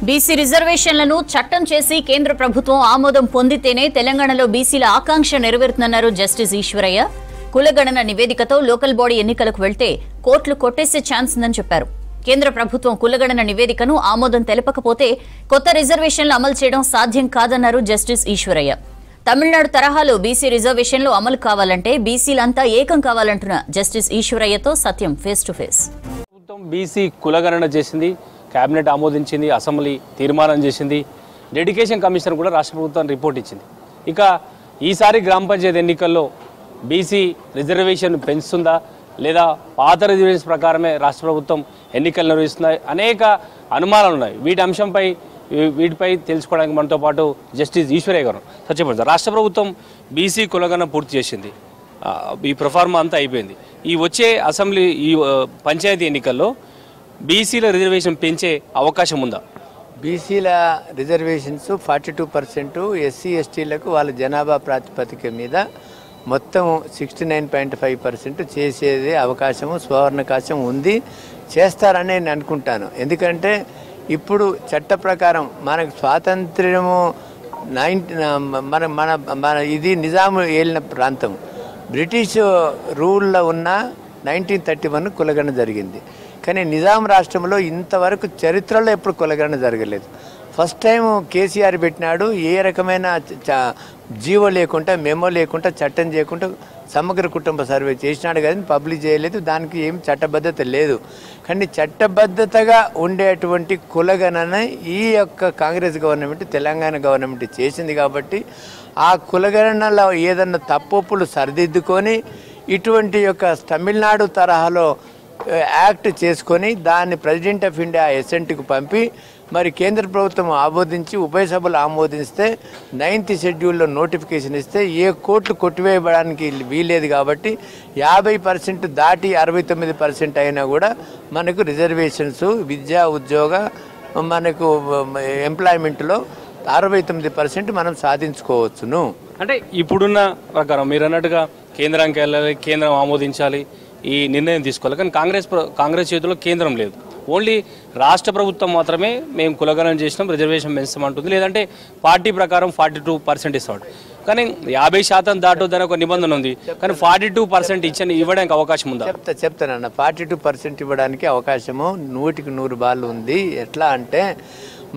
BC రిజర్వేషన్లను చట్టం చేసి కేంద్ర ప్రభుత్వం ఆమోదం పొందితేనే తెలంగాణలో బీసీల ఆకాంక్ష నెరవేరుతుందన్నారు జస్టిస్ ఈశ్వరయ్య. కులగణన నివేదికతో లోకల్ బాడీ ఎన్నికలకు వెళ్తే కోర్టులు కొట్టేసే ఛాన్స్ ఉందని చెప్పారు. కేంద్ర ప్రభుత్వం కులగణన నివేదికను ఆమోదం తెలపకపోతే కొత్త రిజర్వేషన్లు అమలు చేయడం సాధ్యం కాదన్నారు జస్టిస్ ఈశ్వరయ్య. తమిళనాడు తరహాలో బీసీ రిజర్వేషన్లు అమలు కావాలంటే బీసీలంతా ఏకం కావాలంటున్న జస్టిస్ ఈశ్వరయ్యతో సత్యం ఫేస్ టు ఫేస్. ప్రభుత్వం బీసీ కులగణన చేసింది, కేబినెట్ ఆమోదించింది, అసెంబ్లీ తీర్మానం చేసింది, డెడికేషన్ కమిషన్ కూడా రాష్ట్ర ప్రభుత్వం రిపోర్ట్ ఇచ్చింది. ఇక ఈసారి గ్రామ పంచాయతీ ఎన్నికల్లో బీసీ రిజర్వేషన్ పెంచుతుందా లేదా పాత రిజర్వేషన్ ప్రకారమే రాష్ట్ర ప్రభుత్వం ఎన్నికలు నిర్వహిస్తున్నాయి అనేక అనుమానాలు ఉన్నాయి. వీటిపై తెలుసుకోవడానికి మనతో పాటు జస్టిస్ ఈశ్వరయ్య గారు. చెప్పండి, రాష్ట్ర ప్రభుత్వం బీసీ కులగణన పూర్తి చేసింది, ఈ ప్రొఫార్మా అంతా అయిపోయింది. ఈ వచ్చే అసెంబ్లీ ఈ పంచాయతీ ఎన్నికల్లో బీసీల రిజర్వేషన్ పెంచే అవకాశం ఉందా? బీసీల రిజర్వేషన్స్ 42%, ఎస్సీ ఎస్టీలకు వాళ్ళ జనాభా ప్రాతిపదిక మీద మొత్తం 69.5% చేసేది అవకాశము, స్వర్ణావకాశం ఉంది. చేస్తారని నేను అనుకుంటాను. ఎందుకంటే ఇప్పుడు చట్ట ప్రకారం మనకు స్వాతంత్ర్యము మన ఇది నిజాము ఏలిన ప్రాంతం. బ్రిటిష్ రూల్లో ఉన్న 1931 కులగణన జరిగింది. కానీ నిజాం రాష్ట్రంలో ఇంతవరకు చరిత్రలో ఎప్పుడు కులగణన జరగలేదు. ఫస్ట్ టైం కేసీఆర్ పెట్టినాడు. ఏ రకమైన జీవో లేకుండా, మెమో లేకుండా, చట్టం చేయకుండా సమగ్ర కుటుంబ సర్వే చేసినాడు కానీ పబ్లిష్ చేయలేదు. దానికి ఏం చట్టబద్ధత లేదు. కానీ చట్టబద్ధతగా ఉండేటువంటి కులగణన ఈ యొక్క కాంగ్రెస్ గవర్నమెంట్, తెలంగాణ గవర్నమెంట్ చేసింది. కాబట్టి ఆ కులగణనలో ఏదన్నా తప్పులు సరిదిద్దుకొని ఇటువంటి యొక్క తమిళనాడు తరహాలో యాక్ట్ చేసుకొని దాన్ని ప్రెసిడెంట్ ఆఫ్ ఇండియా ఎసెంట్కు పంపి మరి కేంద్ర ప్రభుత్వం ఆమోదించి ఉభయ సభలు ఆమోదిస్తే 9th షెడ్యూల్లో నోటిఫికేషన్ ఇస్తే ఏ కోర్టులు కొట్టివేయడానికి వీలేదు. కాబట్టి 50% దాటి 69% అయినా కూడా మనకు రిజర్వేషన్స్, విద్యా ఉద్యోగ, మనకు ఎంప్లాయ్మెంట్లో 69% మనం సాధించుకోవచ్చును. అంటే ఇప్పుడున్న ప్రకారం మీరు అన్నట్టుగా కేంద్రానికి వెళ్ళాలి, కేంద్రం ఆమోదించాలి, ఈ నిర్ణయం తీసుకోవాలి. కానీ కాంగ్రెస్ చేతిలో కేంద్రం లేదు. ఓన్లీ రాష్ట్ర ప్రభుత్వం మాత్రమే మేము కులగణన చేసినాం, రిజర్వేషన్ పెంచమంటుంది, లేదంటే పార్టీ ప్రకారం 42% ఇస్తాడు. కానీ 50% దాటొద్దని ఒక నిబంధన ఉంది. కానీ 42% ఇవ్వడానికి అవకాశం ఉందా? చెప్తానన్న 42% ఇవ్వడానికి అవకాశము 100కి 100 బాళ్ళు ఉంది. ఎట్లా అంటే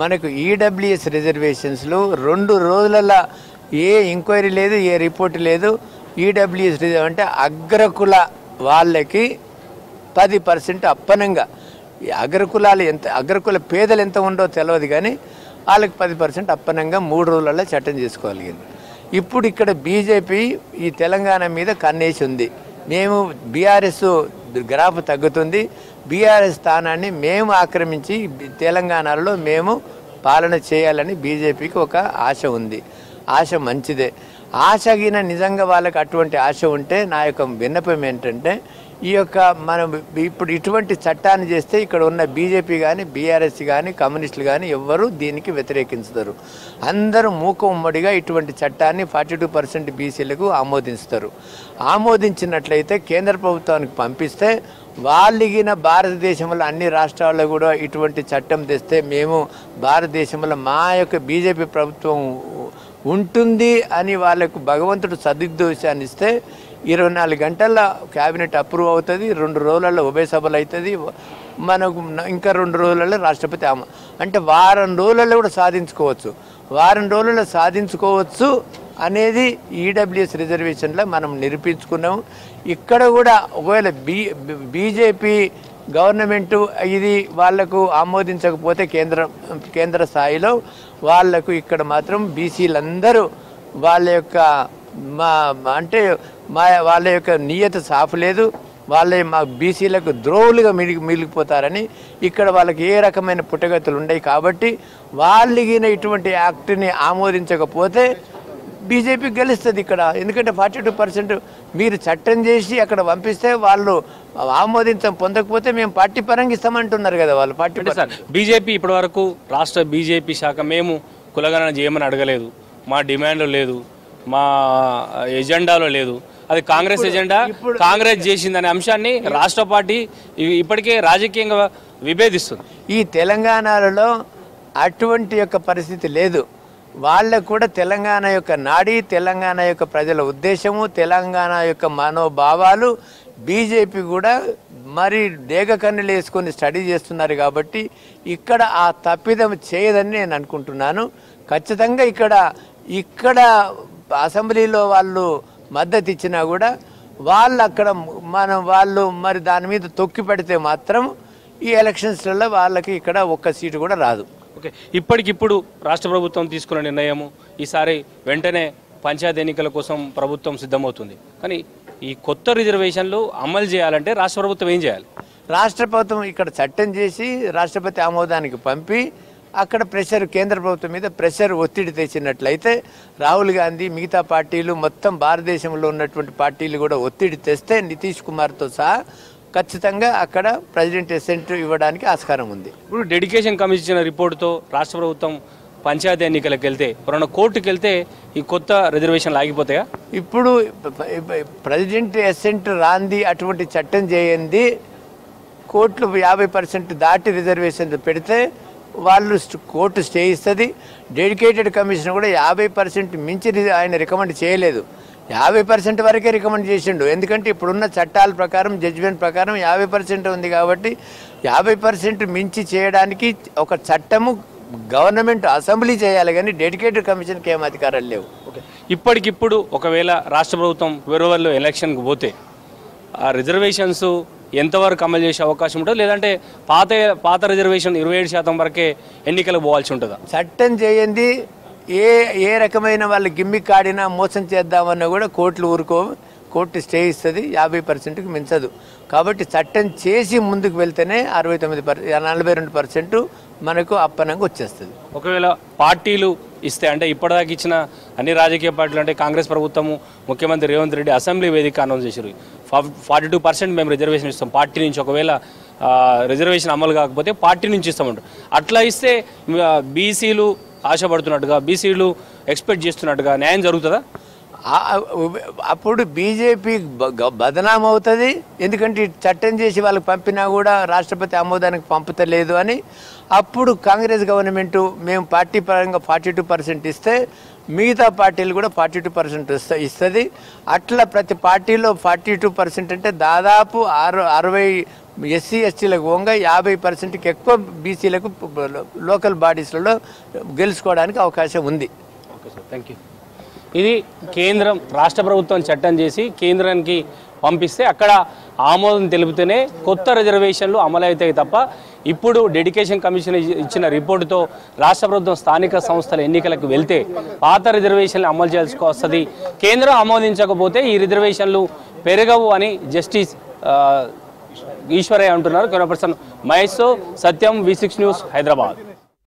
మనకు ఈడబ్ల్యూఎస్ రిజర్వేషన్స్లో 2 రోజులలో ఏ ఎంక్వైరీ లేదు, ఏ రిపోర్ట్ లేదు. ఈడబ్ల్యూఎస్ అంటే అగ్రకుల వాళ్ళకి 10% అప్పనంగా, అగ్రకులాలు ఎంత, అగ్రకుల పేదలు ఎంత ఉండో తెలియదు కానీ వాళ్ళకి 10% అప్పనంగా 3 రోజులలో చట్టం చేసుకోగలిగింది. ఇప్పుడు ఇక్కడ బీజేపీ ఈ తెలంగాణ మీద కన్నేసి ఉంది. మేము బీఆర్ఎస్ గ్రాఫ్ తగ్గుతుంది, బీఆర్ఎస్ స్థానాన్ని మేము ఆక్రమించి తెలంగాణలో మేము పాలన చేయాలని బీజేపీకి ఒక ఆశ ఉంది. ఆశ మంచిదే. ఆశగిన నిజంగా వాళ్ళకి అటువంటి ఆశ ఉంటే నా యొక్క విన్నపం ఏంటంటే ఈ యొక్క మనం ఇప్పుడు ఇటువంటి చట్టాన్ని చేస్తే ఇక్కడ ఉన్న బీజేపీ కానీ, బీఆర్ఎస్ కానీ, కమ్యూనిస్టులు కానీ ఎవ్వరూ దీనికి వ్యతిరేకించుతారు. అందరూ మూకమ్మడిగా ఇటువంటి చట్టాన్ని 42% బీసీలకు ఆమోదిస్తారు. ఆమోదించినట్లయితే కేంద్ర ప్రభుత్వానికి పంపిస్తే వాళ్ళగిన భారతదేశంలో అన్ని రాష్ట్రాల్లో కూడా ఇటువంటి చట్టం తెస్తే మేము భారతదేశంలో మా యొక్క బీజేపీ ప్రభుత్వం ఉంటుంది అని వాళ్ళకు భగవంతుడు సదుద్దేశాన్ని ఇస్తే 24 గంటల్లో క్యాబినెట్ అప్రూవ్ అవుతుంది, 2 రోజులలో ఉభయ సభలు అవుతుంది, మనకు ఇంకా 2 రోజులలో రాష్ట్రపతి అంటే వారం రోజులలో కూడా సాధించుకోవచ్చు. వారం రోజులలో సాధించుకోవచ్చు అనేది ఈడబ్ల్యూఎస్ రిజర్వేషన్లో మనం నిరూపించుకున్నాము. ఇక్కడ కూడా ఒకవేళ బీజేపీ గవర్నమెంట్ ఇది వాళ్లకు ఆమోదించకపోతే కేంద్ర స్థాయిలో వాళ్లకు ఇక్కడ మాత్రం బీసీలందరూ వాళ్ళ యొక్క వాళ్ళ యొక్క నియత సాఫ్ లేదు, మా బీసీలకు ద్రోవులుగా మిగిలిపోతారని ఇక్కడ వాళ్ళకి ఏ రకమైన పుట్టగతులు ఉన్నాయి. కాబట్టి వాళ్ళగిన ఇటువంటి యాక్ట్ని ఆమోదించకపోతే బీజేపీ గెలుస్తుంది ఇక్కడ. ఎందుకంటే 42% మీరు చట్టం చేసి అక్కడ పంపిస్తే వాళ్ళు పొందకపోతే మేము పార్టీ పరంగా ఇస్తామంటున్నారు కదా వాళ్ళు. బీజేపీ ఇప్పటి వరకు రాష్ట్ర బీజేపీ శాఖ మేము కులగణన చేయమని అడగలేదు, మా డిమాండ్లో లేదు, మా ఎజెండాలో లేదు. అది కాంగ్రెస్ ఎజెండా, కాంగ్రెస్ చేసిందనే అంశాన్ని రాష్ట్ర పార్టీ ఇప్పటికే రాజకీయంగా విభేదిస్తుంది. ఈ తెలంగాణలో అటువంటి యొక్క పరిస్థితి లేదు. వాళ్ళకు కూడా తెలంగాణ యొక్క నాడి, తెలంగాణ యొక్క ప్రజల ఉద్దేశము, తెలంగాణ యొక్క మనోభావాలు బీజేపీ కూడా మరి డేగ కన్నులు వేసుకొని స్టడీ చేస్తున్నారు. కాబట్టి ఇక్కడ ఆ తప్పిదం చేయదని నేను అనుకుంటున్నాను. ఖచ్చితంగా ఇక్కడ అసెంబ్లీలో వాళ్ళు మద్దతు ఇచ్చినా కూడా వాళ్ళు అక్కడ వాళ్ళు మరి దాని మీద తొక్కి పెడితే మాత్రం ఈ ఎలక్షన్స్లలో వాళ్ళకి ఇక్కడ ఒక్క సీటు కూడా రాదు. ఓకే, ఇప్పటికిప్పుడు రాష్ట్ర ప్రభుత్వం తీసుకున్న నిర్ణయము ఈసారి వెంటనే పంచాయతీ ఎన్నికల కోసం ప్రభుత్వం సిద్ధమవుతుంది. కానీ ఈ కొత్త రిజర్వేషన్లు అమలు చేయాలంటే రాష్ట్ర ప్రభుత్వం ఏం చేయాలి? రాష్ట్ర ప్రభుత్వం ఇక్కడ చట్టం చేసి రాష్ట్రపతి ఆమోదానికి పంపి అక్కడ ప్రెషర్, కేంద్ర ప్రభుత్వం మీద ప్రెషర్ ఒత్తిడి తెచ్చినట్లయితే రాహుల్ గాంధీ, మిగతా పార్టీలు, మొత్తం భారతదేశంలో ఉన్నటువంటి పార్టీలు కూడా ఒత్తిడి తెస్తే నితీష్ కుమార్తో సహా ఖచ్చితంగా అక్కడ ప్రెసిడెంట్ అసెంట్ ఇవ్వడానికి ఆస్కారం ఉంది. ఇప్పుడు డెడికేషన్ కమిషన్ ఇచ్చిన రిపోర్టుతో రాష్ట్ర ప్రభుత్వం పంచాయతీ ఎన్నికలకు వెళ్తే, ఎవరైనా కోర్టుకు వెళ్తే ఈ కొత్త రిజర్వేషన్లు ఆగిపోతాయా? ఇప్పుడు ప్రెసిడెంట్ అసెంట్ రాంది, అటువంటి చట్టం చేయండి, కోర్టులు 50% దాటి రిజర్వేషన్ పెడితే వాళ్ళు కోర్టు స్టే ఇస్తుంది. డెడికేటెడ్ కమిషన్ కూడా 50% మించి ఆయన రికమెండ్ చేయలేదు, 50% వరకే రికమెండ్ చేసిండు. ఎందుకంటే ఇప్పుడున్న చట్టాల ప్రకారం, జడ్జిమెంట్ ప్రకారం 50% ఉంది. కాబట్టి 50% మించి చేయడానికి ఒక చట్టము గవర్నమెంట్ అసెంబ్లీ చేయాలి, కానీ డెడికేటెడ్ కమిషన్కి ఏం అధికారాలు లేవు. ఓకే, ఇప్పటికిప్పుడు ఒకవేళ రాష్ట్ర ప్రభుత్వం ఫిబ్రవరిలో ఎలక్షన్కి పోతే ఆ రిజర్వేషన్స్ ఎంతవరకు అమలు చేసే అవకాశం ఉంటుంది? లేదంటే పాత రిజర్వేషన్ 27% వరకే ఎన్నికలకు పోవాల్సి ఉంటుందా? చట్టం చేయండి, ఏ రకమైన వాళ్ళు గిమ్మిక్ ఆడినా మోసం చేద్దామన్నా కూడా కోర్టులు కోర్టు స్టే ఇస్తుంది, 50%కి మించదు. కాబట్టి చట్టం చేసి ముందుకు వెళ్తేనే 42% మనకు అప్పనంగా వచ్చేస్తుంది. ఒకవేళ పార్టీలు ఇస్తే, అంటే ఇప్పటిదాకా ఇచ్చిన అన్ని రాజకీయ పార్టీలు, అంటే కాంగ్రెస్ ప్రభుత్వము, ముఖ్యమంత్రి రేవంత్ రెడ్డి అసెంబ్లీ వేదిక అనౌన్స్ చేశారు 42% మేము రిజర్వేషన్ ఇస్తాం, పార్టీ నుంచి ఒకవేళ రిజర్వేషన్ అమలు కాకపోతే పార్టీ నుంచి ఇస్తామంటారు. అట్లా ఇస్తే బీసీలు ఆశపడుతున్నట్టుగా, బీసీలు ఎక్స్పెక్ట్ చేస్తున్నట్టుగా న్యాయం జరుగుతుందా? అప్పుడు బీజేపీ బదనాం అవుతుంది. ఎందుకంటే చట్టం చేసి వాళ్ళకి పంపినా కూడా రాష్ట్రపతి ఆమోదానికి పంపుతలేదు అని. అప్పుడు కాంగ్రెస్ గవర్నమెంటు మేము పార్టీ పరంగా 42% ఇస్తే మిగతా పార్టీలు కూడా 42% ఇస్తుంది. అట్లా ప్రతి పార్టీలో 42% అంటే దాదాపు 60 ఎస్సీ ఎస్టీలకు పోగా 50%కి ఎక్కువ బీసీలకు లోకల్ బాడీస్లలో గెలుచుకోవడానికి అవకాశం ఉంది. Okay sir, thank you. ఇది కేంద్రం, రాష్ట్ర ప్రభుత్వం చట్టం చేసి కేంద్రానికి పంపిస్తే అక్కడ ఆమోదం తెలిపితేనే కొత్త రిజర్వేషన్లు అమలవుతాయి తప్ప ఇప్పుడు డెడికేషన్ కమిషన్ ఇచ్చిన రిపోర్టుతో రాష్ట్ర ప్రభుత్వం స్థానిక సంస్థల ఎన్నికలకు వెళ్తే పాత రిజర్వేషన్లు అమలు చేయాల్సి వస్తుంది. కేంద్రం ఆమోదించకపోతే ఈ రిజర్వేషన్లు పెరగవు అని జస్టిస్ ఈశ్వరయ్య అంటున్నారు. కెమెరా పర్సన్ మహేష్, సత్యం, V6 న్యూస్, హైదరాబాద్.